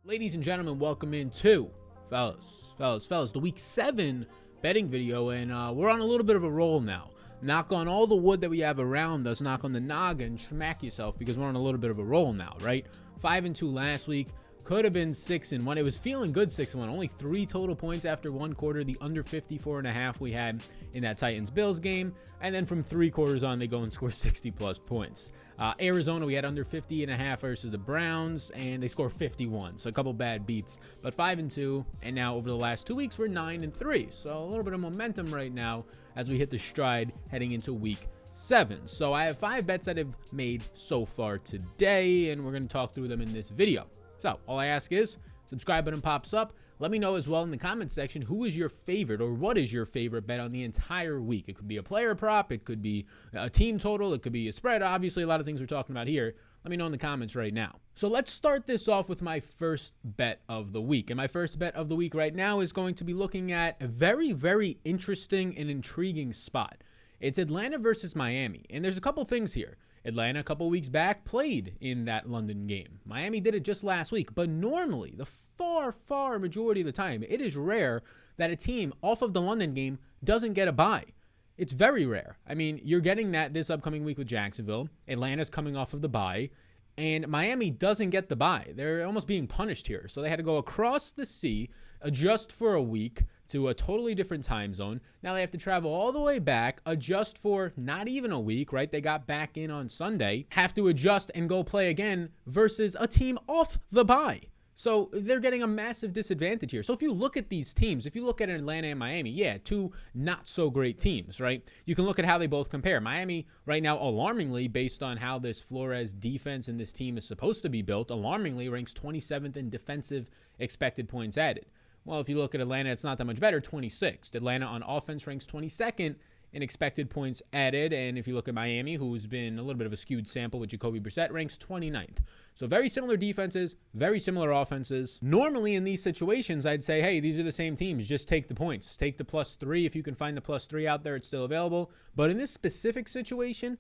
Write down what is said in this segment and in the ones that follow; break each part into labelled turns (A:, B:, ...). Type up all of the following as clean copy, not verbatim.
A: Ladies and gentlemen, welcome into fellas, the week 7 betting video, and we're on a little bit of a roll now. Knock on all the wood that we have around us, knock on the noggin, smack yourself, because we're on a little bit of a roll now, right? 5-2 last week. Could have been 6-1. It was feeling good 6-1. Only 3 total points after one quarter. The under 54.5 we had in that Titans-Bills game. And then from 3 quarters on, they go and score 60-plus points. Arizona, we had under 50.5 versus the Browns, and they score 51. So a couple bad beats. But 5-2, and now over the last 2 weeks, we're 9-3. So a little bit of momentum right now as we hit the stride heading into week 7. So I have 5 bets that I've made so far today, and we're going to talk through them in this video. So all I ask is, subscribe button pops up. Let me know as well in the comments section who is your favorite, or what is your favorite bet on the entire week. It could be a player prop, it could be a team total, it could be a spread. Obviously, a lot of things we're talking about here. Let me know in the comments right now. So let's start this off with my first bet of the week. And my first bet of the week right now is going to be looking at a very, very interesting and intriguing spot. It's Atlanta versus Miami. And there's a couple things here. Atlanta, a couple weeks back, played in that London game. Miami did it just last week. But normally, the far majority of the time, it is rare that a team off of the London game doesn't get a bye. It's very rare. I mean, you're getting that this upcoming week with Jacksonville. Atlanta's coming off of the bye. And Miami doesn't get the bye. They're almost being punished here. So they had to go across the sea, adjust for a week to a totally different time zone. Now they have to travel all the way back, adjust for not even a week, right? They got back in on Sunday, have to adjust and go play again versus a team off the bye. So they're getting a massive disadvantage here. So if you look at these teams, if you look at Atlanta and Miami, yeah, 2 not so great teams, right? You can look at how they both compare. Miami right now, alarmingly, based on how this Flores defense and this team is supposed to be built, alarmingly ranks 27th in defensive expected points added. Well, if you look at Atlanta, it's not that much better, 26th. Atlanta on offense ranks 22nd in expected points added. And if you look at Miami, who's been a little bit of a skewed sample with Jacoby Brissett, ranks 29th. So very similar defenses, very similar offenses. Normally in these situations, I'd say, hey, these are the same teams. Just take the points. Take the +3. If you can find the +3 out there, it's still available. But in this specific situation,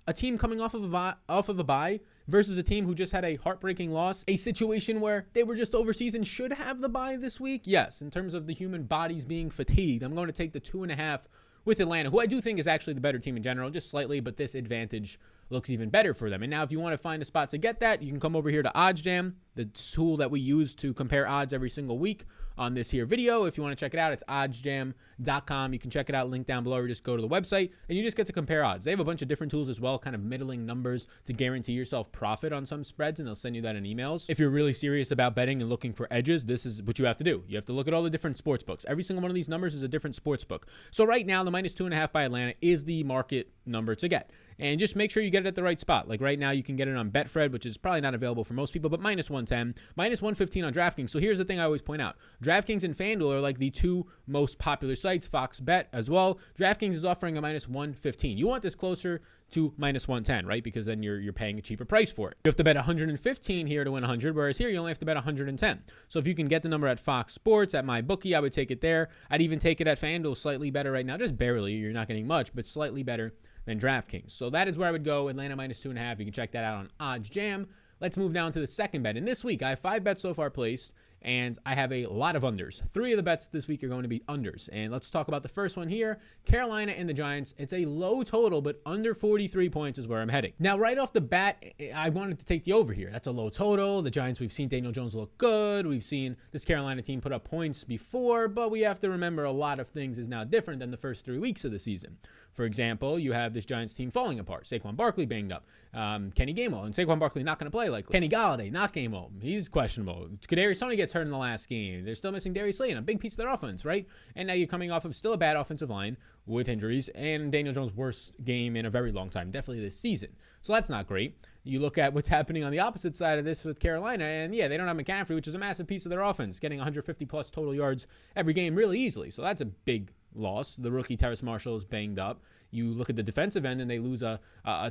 A: a team coming off of a bye versus a team who just had a heartbreaking loss, a situation where they were just overseas and should have the bye this week. Yes, in terms of the human bodies being fatigued, I'm going to take the 2.5 with Atlanta, who I do think is actually the better team in general, just slightly, but this advantage looks even better for them. And now if you want to find a spot to get that, you can come over here to OddsJam, the tool that we use to compare odds every single week on this here video. If you want to check it out, it's oddsjam.com. You can check it out, link down below, or just go to the website, and you just get to compare odds. They have a bunch of different tools as well, kind of middling numbers to guarantee yourself profit on some spreads, and they'll send you that in emails. If you're really serious about betting and looking for edges, this is what you have to do. You have to look at all the different sports books. Every single one of these numbers is a different sports book. So right now, the -2.5 by Atlanta is the market number to get. And just make sure you get it at the right spot. Like right now, you can get it on Betfred, which is probably not available for most people, but -110, -115 on DraftKings. So here's the thing I always point out. DraftKings and FanDuel are like the 2 most popular sites, Fox Bet as well. DraftKings is offering a -115. You want this closer to -110, right? Because then you're paying a cheaper price for it. You have to bet 115 here to win 100, whereas here you only have to bet 110. So if you can get the number at Fox Sports, at MyBookie, I would take it there. I'd even take it at FanDuel, slightly better right now, just barely. You're not getting much, but slightly better than DraftKings. So that is where I would go. Atlanta -2.5. You can check that out on OddsJam. Let's move down to the second bet. And this week, I have 5 bets so far placed, and I have a lot of unders. 3 of the bets this week are going to be unders. And let's talk about the first one here, Carolina and the Giants. It's a low total, but under 43 points is where I'm heading. Now, right off the bat, I wanted to take the over here. That's a low total. The Giants, we've seen Daniel Jones look good. We've seen this Carolina team put up points before, but we have to remember a lot of things is now different than the first 3 weeks of the season. For example, you have this Giants team falling apart. Saquon Barkley banged up. Kenny Gainwell, and Saquon Barkley not going to play likely. Kenny Galladay, not game home. He's questionable. Kadarius Toney gets hurt in the last game. They're still missing Darius Slayton, a big piece of their offense, right? And now you're coming off of still a bad offensive line with injuries, and Daniel Jones' worst game in a very long time, definitely this season. So that's not great. You look at what's happening on the opposite side of this with Carolina, and yeah, they don't have McCaffrey, which is a massive piece of their offense, getting 150-plus total yards every game really easily. So that's a big loss. The rookie Terrace Marshall is banged up. You look at the defensive end and they lose a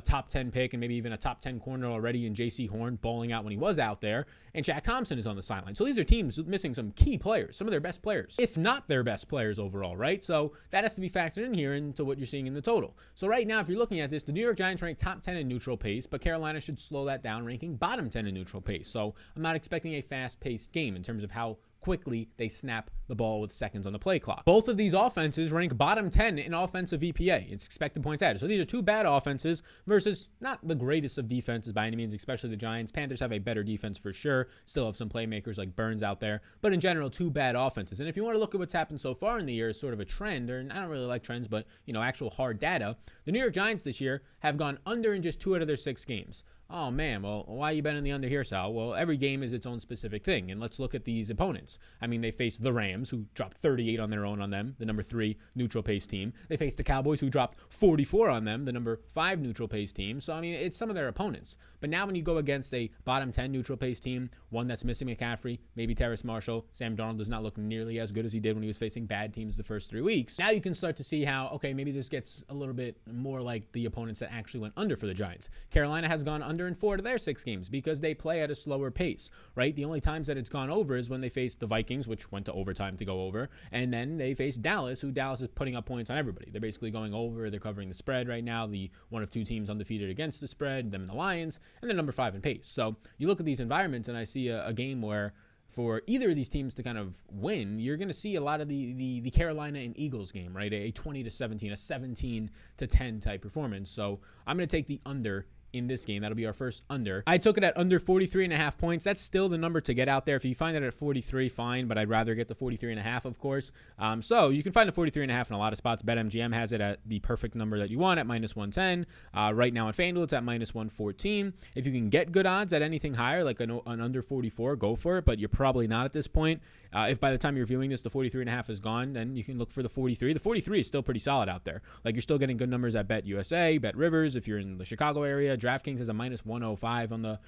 A: top 10 pick and maybe even a top 10 corner already in J.C. Horn balling out when he was out there. And Shaq Thompson is on the sideline. So these are teams missing some key players, some of their best players, if not their best players overall, right? So that has to be factored in here into what you're seeing in the total. So right now, if you're looking at this, the New York Giants rank top 10 in neutral pace, but Carolina should slow that down, ranking bottom 10 in neutral pace. So I'm not expecting a fast-paced game in terms of how quickly they snap the ball with seconds on the play clock. Both of these offenses rank bottom 10 in offensive EPA. It's expected points added. So these are two bad offenses versus not the greatest of defenses by any means, especially the Giants. Panthers have a better defense for sure. Still have some playmakers like Burns out there. But in general, two bad offenses. And if you want to look at what's happened so far in the year as sort of a trend, or I don't really like trends, but actual hard data, the New York Giants this year have gone under in just 2 out of their 6 games. Oh, man, well, why are you betting the under here, Sal? Well, every game is its own specific thing, and let's look at these opponents. I mean, they faced the Rams, who dropped 38 on their own on them, the number 3 neutral pace team. They faced the Cowboys, who dropped 44 on them, the number 5 neutral pace team. So, I mean, it's some of their opponents. But now when you go against a bottom 10 neutral pace team, one that's missing McCaffrey, maybe Terrace Marshall, Sam Darnold does not look nearly as good as he did when he was facing bad teams the first 3 weeks. Now you can start to see how, okay, maybe this gets a little bit more like the opponents that actually went under for the Giants. Carolina has gone under in 4 of their 6 games because they play at a slower pace, right? The only times that it's gone over is when they faced the Vikings, which went to overtime to go over, and then they faced Dallas, who Dallas is putting up points on everybody. They're basically going over. They're covering the spread right now, the one of 2 teams undefeated against the spread, them and the Lions, and they're number 5 in pace. So you look at these environments, and I see a game where for either of these teams to kind of win, you're going to see a lot of the Carolina and Eagles game, right? A 20-17, a 17-10 type performance. So I'm going to take the under in this game. That'll be our first under. I took it at under 43.5 points. That's still the number to get out there. If you find it at 43, fine, but I'd rather get the 43.5, of course. So you can find the 43.5 in a lot of spots. BetMGM has it at the perfect number that you want at -110. Right now on FanDuel, it's at -114. If you can get good odds at anything higher, like an under 44, go for it, but you're probably not at this point. If by the time you're viewing this, the 43.5 is gone, then you can look for the 43. The 43 is still pretty solid out there. Like, you're still getting good numbers at BetUSA, BetRivers, if you're in the Chicago area. DraftKings has a -105 on the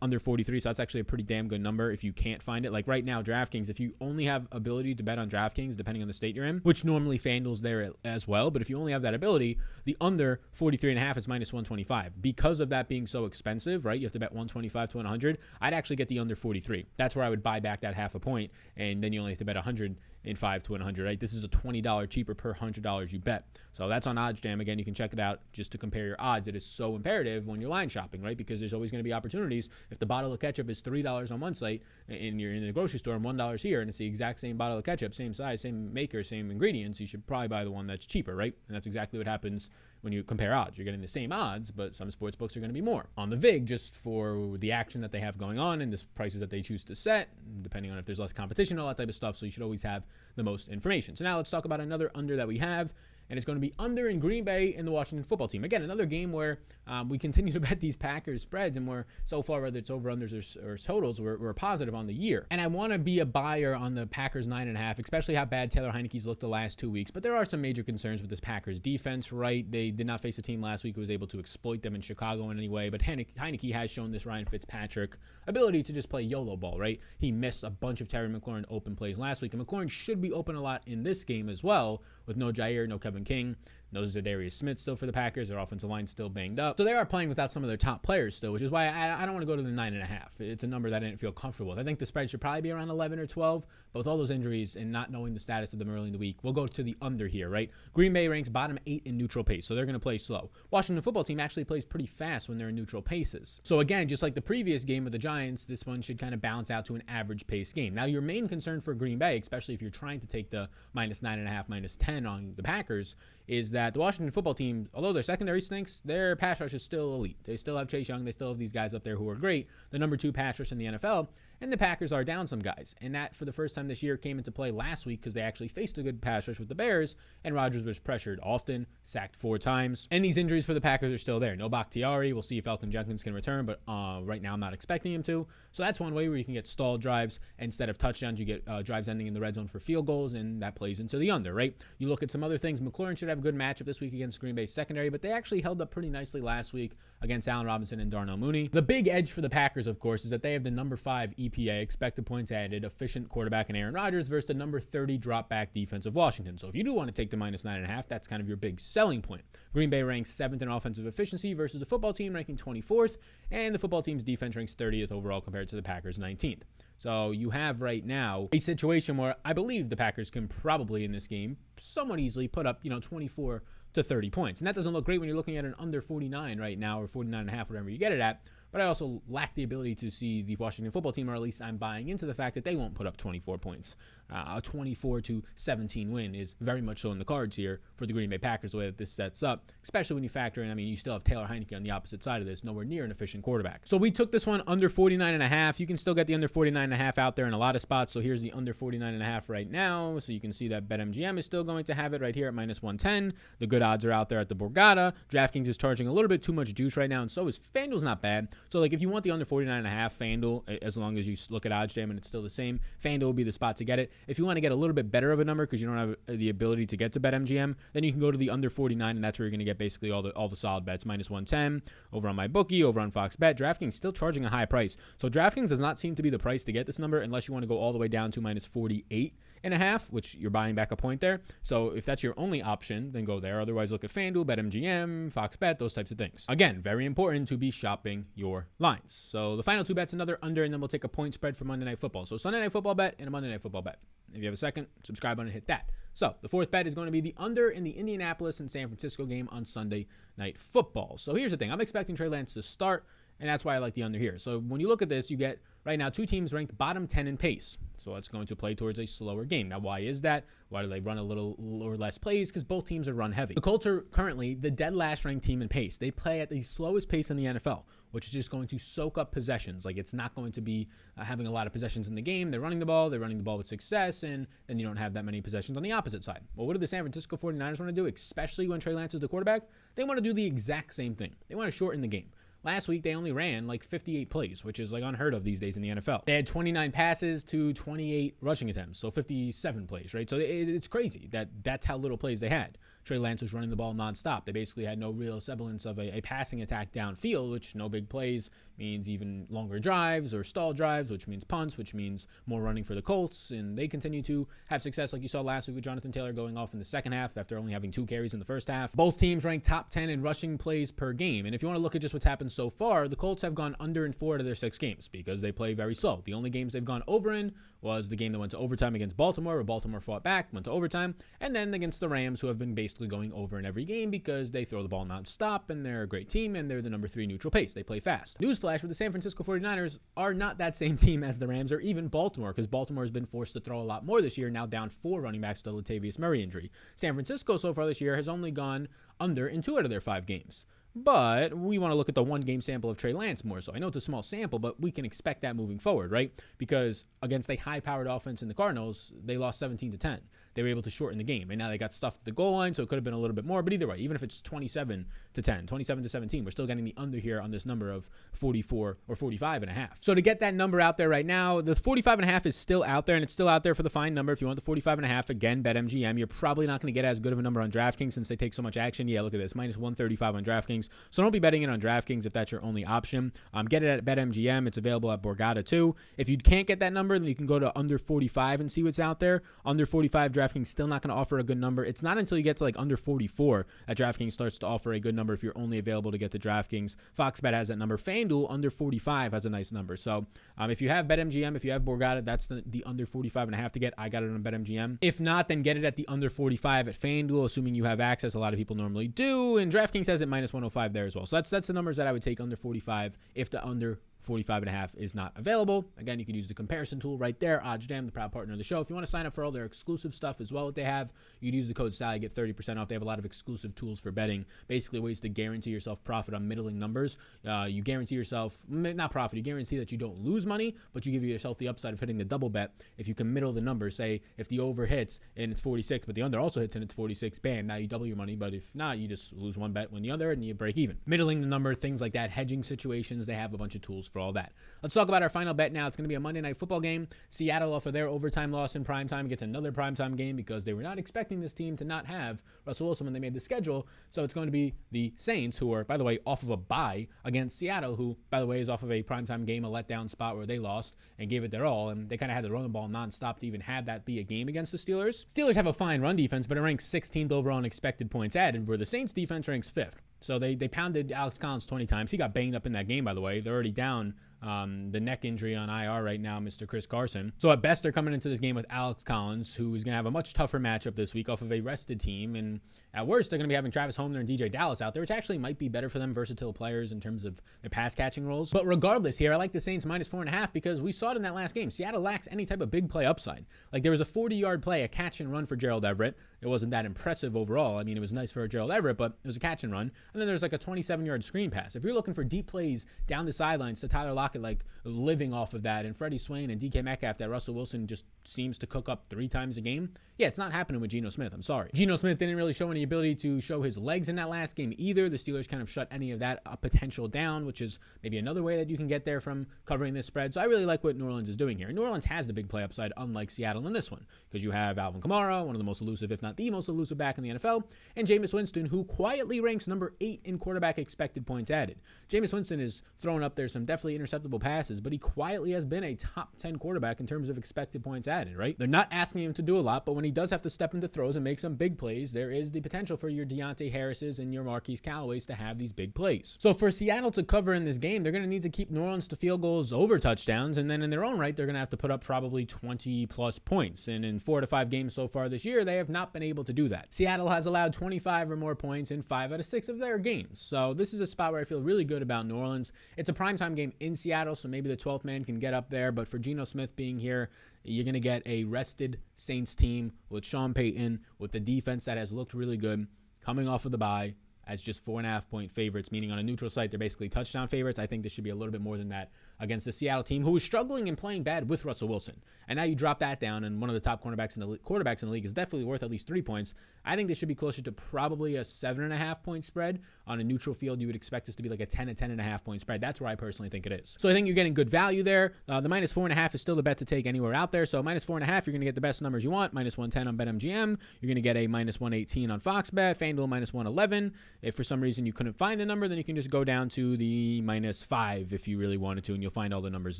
A: under 43, so that's actually a pretty damn good number if you can't find it. Like right now, DraftKings, if you only have ability to bet on DraftKings, depending on the state you're in, which normally FanDuel's there as well, but if you only have that ability, the under 43.5 is -125. Because of that being so expensive, right, you have to bet 125 to 100, I'd actually get the under 43. That's where I would buy back that half a point, and then you only have to bet 105 to 100, right? This is a $20 cheaper per $100 you bet. So that's on OddsJam. Again, you can check it out just to compare your odds. It is so imperative when you're line shopping, right? Because there's always going to be opportunities. If the bottle of ketchup is $3 on one site and you're in the grocery store and $1 here, and it's the exact same bottle of ketchup, same size, same maker, same ingredients, you should probably buy the one that's cheaper, right? And that's exactly what happens when you compare odds. You're getting the same odds, but some sports books are going to be more on the VIG just for the action that they have going on and the prices that they choose to set, depending on if there's less competition, all that type of stuff. So you should always have the most information. So now let's talk about another under that we have, and it's going to be under in Green Bay and the Washington football team. Again, another game where we continue to bet these Packers spreads, and we're so far, whether it's over-unders or totals, we're positive on the year. And I want to be a buyer on the Packers 9.5, especially how bad Taylor Heineke's looked the last 2 weeks. But there are some major concerns with this Packers defense, right? They did not face a team last week who was able to exploit them in Chicago in any way. But Heineke has shown this Ryan Fitzpatrick ability to just play YOLO ball, right? He missed a bunch of Terry McLaurin open plays last week, and McLaurin should be open a lot in this game as well, with no Jair, no Kevin King, no Zadarius Smith still for the Packers. Their offensive line still banged up. So they are playing without some of their top players still, which is why I don't want to go to the 9.5. It's a number that I didn't feel comfortable with. I think the spread should probably be around 11 or 12, but with all those injuries and not knowing the status of them early in the week, we'll go to the under here, right? Green Bay ranks bottom 8 in neutral pace, so they're going to play slow. Washington football team actually plays pretty fast when they're in neutral paces. So again, just like the previous game with the Giants, this one should kind of balance out to an average pace game. Now, your main concern for Green Bay, especially if you're trying to take the -9.5, -10 on the Packers, is that the Washington football team, although their secondary stinks, their pass rush is still elite. They still have Chase Young. They still have these guys up there who are great. The number 2 pass rush in the NFL. And the Packers are down some guys. And that, for the first time this year, came into play last week because they actually faced a good pass rush with the Bears, and Rodgers was pressured often, sacked 4 times. And these injuries for the Packers are still there. No Bakhtiari. We'll see if Elkin Jenkins can return, but right now I'm not expecting him to. So that's one way where you can get stalled drives. Instead of touchdowns, you get drives ending in the red zone for field goals, and that plays into the under, right? You look at some other things. McLaurin should have a good matchup this week against Green Bay's secondary, but they actually held up pretty nicely last week against Allen Robinson and Darnell Mooney. The big edge for the Packers, of course, is that they have the number 5 EPA EPA, expected points added, efficient quarterback in Aaron Rodgers versus the number 30 drop back defense of Washington. So if you do want to take the -9.5, that's kind of your big selling point. Green Bay ranks 7th in offensive efficiency versus the football team ranking 24th, and the football team's defense ranks 30th overall compared to the Packers 19th. So you have right now a situation where I believe the Packers can probably in this game somewhat easily put up, 24 to 30 points. And that doesn't look great when you're looking at an under 49 right now, or 49.5, whatever you get it at. But I also lack the ability to see the Washington football team, or at least I'm buying into the fact that they won't put up 24 points. A 24-17 win is very much so in the cards here for the Green Bay Packers, the way that this sets up, especially when you factor in, you still have Taylor Heineke on the opposite side of this, nowhere near an efficient quarterback. So we took this one under 49.5. You can still get the under 49.5 out there in a lot of spots. So here's the under 49.5 right now. So you can see that BetMGM is still going to have it right here at -110. The good odds are out there at the Borgata. DraftKings is charging a little bit too much juice right now, and so is FanDuel's not bad. So if you want the under 49.5 FanDuel, as long as you look at OddsJam and it's still the same, FanDuel will be the spot to get it. If you want to get a little bit better of a number because you don't have the ability to get to BetMGM, then you can go to the under 49, and that's where you're going to get basically all the solid bets. -110 over on MyBookie, over on FoxBet. DraftKings still charging a high price. So DraftKings does not seem to be the price to get this number unless you want to go all the way down to -48.5, which you're buying back a point there. So if that's your only option, then go there. Otherwise, look at FanDuel, BetMGM, FoxBet, those types of things. Again, very important to be shopping your lines. So the final two bets, another under, and then we'll take a point spread for Monday Night Football. So Sunday Night Football bet and a Monday Night Football bet. If you have a second, subscribe button and hit that. So the fourth bet is going to be the under in the Indianapolis and San Francisco game on Sunday Night Football. So here's the thing. I'm expecting Trey Lance to start, and that's why I like the under here. So when you look at this, you get right now two teams ranked bottom 10 in pace. So it's going to play towards a slower game. Now, why is that? Why do they run a little or less plays? Because both teams are run heavy. The Colts are currently the dead last ranked team in pace. They play at the slowest pace in the NFL, which is just going to soak up possessions. Like, it's not going to be having a lot of possessions in the game. They're running the ball with success, and then you don't have that many possessions on the opposite side. Well, what do the San Francisco 49ers want to do, especially when Trey Lance is the quarterback? They want to do the exact same thing. They want to shorten the game. Last week, they only ran 58 plays, which is unheard of these days in the NFL. They had 29 passes to 28 rushing attempts, so 57 plays, right? So it's crazy that's how little plays they had. Trey Lance was running the ball nonstop. They basically had no real semblance of a passing attack downfield, which no big plays means even longer drives or stall drives, which means punts, which means more running for the Colts. And they continue to have success like you saw last week with Jonathan Taylor going off in the second half after only having 2 carries in the first half. Both teams ranked top 10 in rushing plays per game. And if you want to look at just what's happened so far, the Colts have gone under in 4 out of their 6 games because they play very slow. The only games they've gone over in was the game that went to overtime against Baltimore, where Baltimore fought back, went to overtime, and then against the Rams, who have been basically going over in every game because they throw the ball nonstop, and they're a great team, and they're the number 3 neutral pace. They play fast. Newsflash, but the San Francisco 49ers are not that same team as the Rams or even Baltimore, because Baltimore has been forced to throw a lot more this year, now down 4 running backs to the Latavius Murray injury. San Francisco so far this year has only gone under in 2 out of their 5 games. But we want to look at the 1 game sample of Trey Lance more so. I know it's a small sample, but we can expect that moving forward, right? Because against a high-powered offense in the Cardinals, they lost 17-10. They were able to shorten the game, and now they got stuffed at the goal line, so it could have been a little bit more. But either way, even if it's 27-10, 27-17, we're still getting the under here on this number of 44 or 45.5. So to get that number out there right now, the 45.5 is still out there, and it's still out there for the fine number. If you want the 45.5, again, BetMGM, you're probably not going to get as good of a number on DraftKings since they take so much action. Yeah, look at this, -135 on DraftKings. So don't be betting it on DraftKings if that's your only option. Get it at BetMGM. It's available at Borgata too. If you can't get that number, then you can go to under 45 and see what's out there. Under 45, DraftKings still not going to offer a good number. It's not until you get to under 44 that DraftKings starts to offer a good number if you're only available to get the DraftKings. FoxBet has that number. FanDuel under 45 has a nice number. So if you have BetMGM, if you have Borgata, that's the under 45.5 to get. I got it on BetMGM. If not, then get it at the under 45 at FanDuel, assuming you have access. A lot of people normally do, and DraftKings has it -105 there as well. So that's the numbers that I would take under 45 if the under 45.5 is not available. Again, you can use the comparison tool right there. OddsJam, the proud partner of the show. If you want to sign up for all their exclusive stuff as well that they have, you can use the code SALLY, get 30% off. They have a lot of exclusive tools for betting, basically ways to guarantee yourself profit on middling numbers. You guarantee yourself, not profit, you guarantee that you don't lose money, but you give yourself the upside of hitting the double bet. If you can middle the numbers, say if the over hits and it's 46, but the under also hits and it's 46, bam, now you double your money. But if not, you just lose one bet, win the other, and you break even. Middling the number, things like that, hedging situations, they have a bunch of tools for all that. Let's talk about our final bet now. It's going to be a Monday Night Football game. Seattle, off of their overtime loss in primetime, gets another primetime game because they were not expecting this team to not have Russell Wilson when they made the schedule. So it's going to be the Saints, who are, by the way, off of a bye against Seattle, who, by the way, is off of a primetime game, a letdown spot where they lost and gave it their all. And they kind of had to run the ball nonstop to even have that be a game against the Steelers. Steelers have a fine run defense, but it ranks 16th overall in expected points added, where the Saints defense ranks 5th. So they pounded Alex Collins 20 times. He got banged up in that game, by the way. They're already down the neck injury on IR right now, Mr. Chris Carson. So at best, they're coming into this game with Alex Collins, who is going to have a much tougher matchup this week off of a rested team. And at worst, they're going to be having Travis Homer and DJ Dallas out there, which actually might be better for them, versatile players in terms of their pass catching roles. But regardless here, I like the Saints minus 4.5 because we saw it in that last game. Seattle lacks any type of big play upside. Like, there was a 40-yard play, a catch and run for Gerald Everett. It wasn't that impressive overall. I mean, it was nice for Gerald Everett, but it was a catch and run. And then there's like a 27-yard screen pass. If you're looking for deep plays down the sidelines to Tyler Lockett, like living off of that, and Freddie Swain and DK Metcalf that Russell Wilson just seems to cook up 3 times a game, yeah, it's not happening with Geno Smith. I'm sorry. Geno Smith didn't really show any ability to show his legs in that last game either. The Steelers kind of shut any of that potential down, which is maybe another way that you can get there from covering this spread. So I really like what New Orleans is doing here. New Orleans has the big play upside, unlike Seattle in this one, because you have Alvin Kamara, one of the most elusive, if not the most elusive back in the NFL, and Jameis Winston, who quietly ranks number 8 in quarterback expected points added. Jameis Winston is throwing up there some definitely interceptable passes, but he quietly has been a top 10 quarterback in terms of expected points added, right? They're not asking him to do a lot, but when he does have to step into throws and make some big plays, there is the potential for your Deontay Harris's and your Marquise Callaways to have these big plays. So for Seattle to cover in this game, they're going to need to keep New Orleans to field goals over touchdowns, and then in their own right, they're going to have to put up probably 20 plus points. And in 4 to 5 games so far this year, they have not been able to do that. Seattle has allowed 25 or more points in 5 out of 6 of their games. So this is a spot where I feel really good about New Orleans. It's a primetime game in Seattle, so maybe the 12th man can get up there. But for Geno Smith being here, you're going to get a rested Saints team with Sean Payton, with the defense that has looked really good, coming off of the bye as just 4.5-point favorites, meaning on a neutral site, they're basically touchdown favorites. I think this should be a little bit more than that against the Seattle team, who is struggling and playing bad with Russell Wilson. And now you drop that down, and one of the top quarterbacks in the league is definitely worth at least 3 points. I think this should be closer to probably a 7.5-point spread. On a neutral field, you would expect this to be like a 10 to 10.5-point spread. That's where I personally think it is. So I think you're getting good value there. The minus 4.5 is still the bet to take anywhere out there. So minus 4.5, you're going to get the best numbers you want. Minus 110 on BetMGM. You're going to get a minus 118 on Fox Bet. FanDuel minus 111. If for some reason you couldn't find the number, then you can just go down to the minus 5 if you really wanted to, and you'll find all the numbers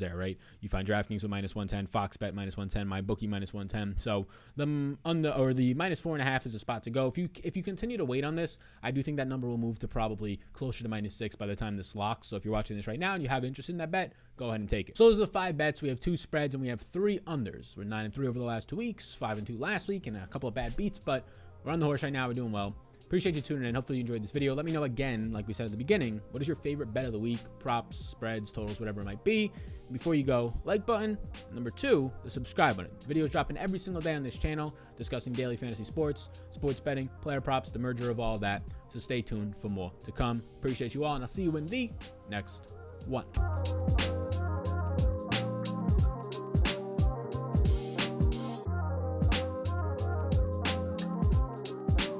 A: there, right? You find DraftKings with minus 110, Fox Bet minus 110, MyBookie minus 110. So the minus 4.5 is a spot to go. If you continue to wait on this, I do think that number will move to probably closer to minus 6 by the time this locks. So if you're watching this right now and you have interest in that bet, go ahead and take it. So those are the 5 bets. We have 2 spreads and we have 3 unders. We're 9-3 over the last 2 weeks, 5-2 last week, and a couple of bad beats, but we're on the horse right now. We're doing well. Appreciate you tuning in. Hopefully you enjoyed this video. Let me know again, like we said at the beginning, what is your favorite bet of the week? Props, spreads, totals, whatever it might be. Before you go, like button. Number 2, the subscribe button. Videos dropping every single day on this channel, discussing daily fantasy sports, sports betting, player props, the merger of all that. So stay tuned for more to come. Appreciate you all, and I'll see you in the next one.